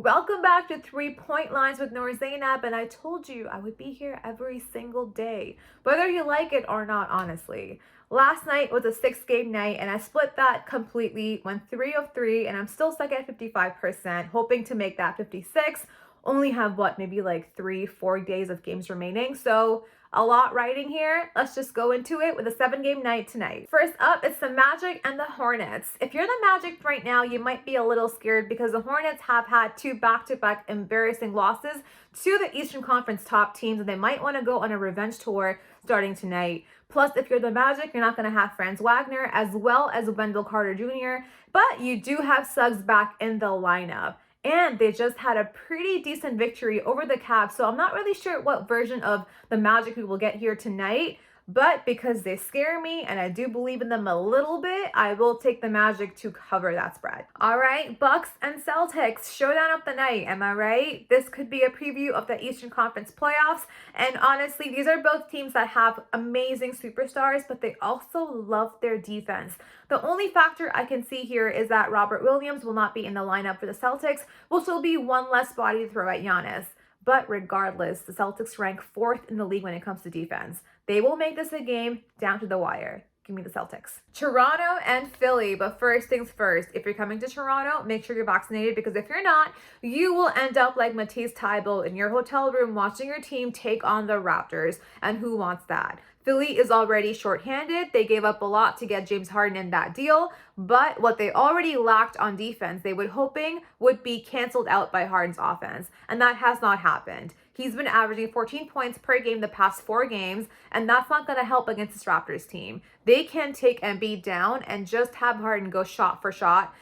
Welcome back to 3 Point Lines with Noor Zainab, and I told you I would be here every single day, whether you like it or not, honestly. Last night was a 6 game night, and I split that completely, went 3 of 3, and I'm still stuck at 55%, hoping to make that 56. Only have maybe like 3-4 days of games remaining, so a lot riding here. Let's just go into it with a 7 game night tonight. First up, it's the Magic and the Hornets. If you're the Magic right now, you might be a little scared because the Hornets have had 2 back-to-back embarrassing losses to the Eastern Conference top teams, and they might want to go on a revenge tour starting tonight. Plus, if you're the Magic, you're not going to have Franz Wagner as well as Wendell Carter Jr., but you do have Suggs back in the lineup. And they just had a pretty decent victory over the Cavs. So I'm not really sure what version of the Magic we will get here tonight. But because they scare me and I do believe in them a little bit, I will take the Magic to cover that spread. All right, Bucks and Celtics, showdown of the night. Am I right? This could be a preview of the Eastern Conference playoffs. And honestly, these are both teams that have amazing superstars, but they also love their defense. The only factor I can see here is that Robert Williams will not be in the lineup for the Celtics, which will be one less body to throw at Giannis. But regardless, the Celtics rank 4th in the league when it comes to defense. They will make this a game down to the wire. Give me the Celtics. Toronto and Philly, but first things first. If you're coming to Toronto, make sure you're vaccinated, because if you're not, you will end up like Matisse Thybulle in your hotel room watching your team take on the Raptors. And who wants that? Philly is already shorthanded. They gave up a lot to get James Harden in that deal, but what they already lacked on defense, they were hoping would be canceled out by Harden's offense, and that has not happened. He's been averaging 14 points per game the past 4 games, and that's not going to help against this Raptors team. They can take Embiid down and just have Harden go shot for shot,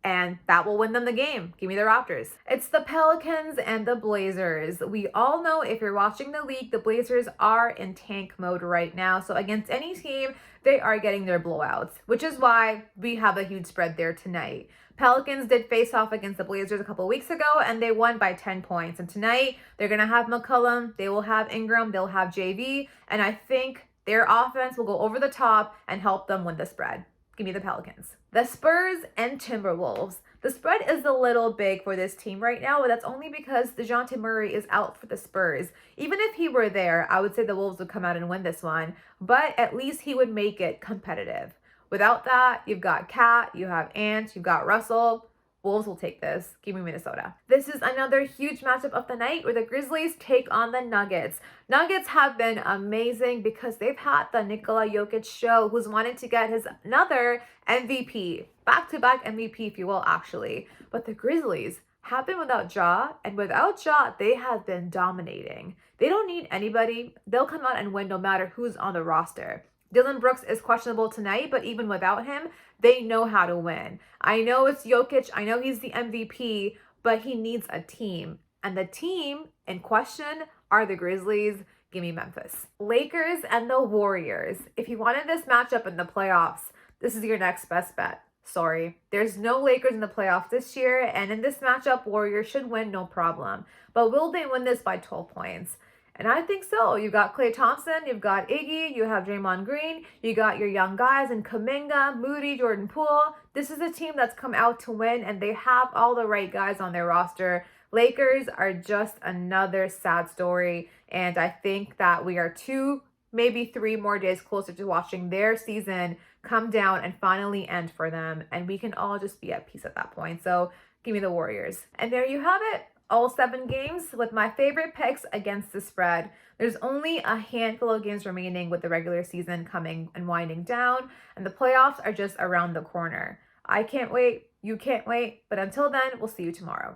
and that will win them the game. Give me the Raptors. It's the Pelicans and the Blazers. We all know, if you're watching the league, the Blazers are in tank mode right now. So against any team, they are getting their blowouts, which is why we have a huge spread there tonight. Pelicans did face off against the Blazers a couple weeks ago, and they won by 10 points. And tonight, they're going to have McCollum, they will have Ingram, they'll have JV, and I think their offense will go over the top and help them win the spread. Give me the Pelicans. The Spurs and Timberwolves. The spread is a little big for this team right now, but that's only because DeJounte Murray is out for the Spurs. Even if he were there, I would say the Wolves would come out and win this one, but at least he would make it competitive. Without that, you've got Cat, you have Ant, you've got Russell. Wolves will take this. Give me Minnesota. This is another huge matchup of the night where the Grizzlies take on the Nuggets. Nuggets have been amazing because they've had the Nikola Jokic show, who's wanted to get his another MVP. Back-to-back MVP, if you will, actually. But the Grizzlies have been without Ja, and without Ja, they have been dominating. They don't need anybody. They'll come out and win no matter who's on the roster. Dylan Brooks is questionable tonight, but even without him, they know how to win. I know it's Jokic, I know he's the MVP, but he needs a team. And the team in question are the Grizzlies. Give me Memphis. Lakers and the Warriors. If you wanted this matchup in the playoffs, this is your next best bet. Sorry, there's no Lakers in the playoffs this year, and in this matchup, Warriors should win no problem. But will they win this by 12 points? And I think so. You've got Klay Thompson, you've got Iggy, you have Draymond Green, you got your young guys in Kuminga, Moody, Jordan Poole. This is a team that's come out to win, and they have all the right guys on their roster. Lakers are just another sad story, and I think that we are 2, maybe 3 more days closer to watching their season come down and finally end for them, and we can all just be at peace at that point. So give me the Warriors. And there you have it. All 7 games with my favorite picks against the spread. There's only a handful of games remaining with the regular season coming and winding down, and the playoffs are just around the corner. I can't wait. You can't wait. But until then, we'll see you tomorrow.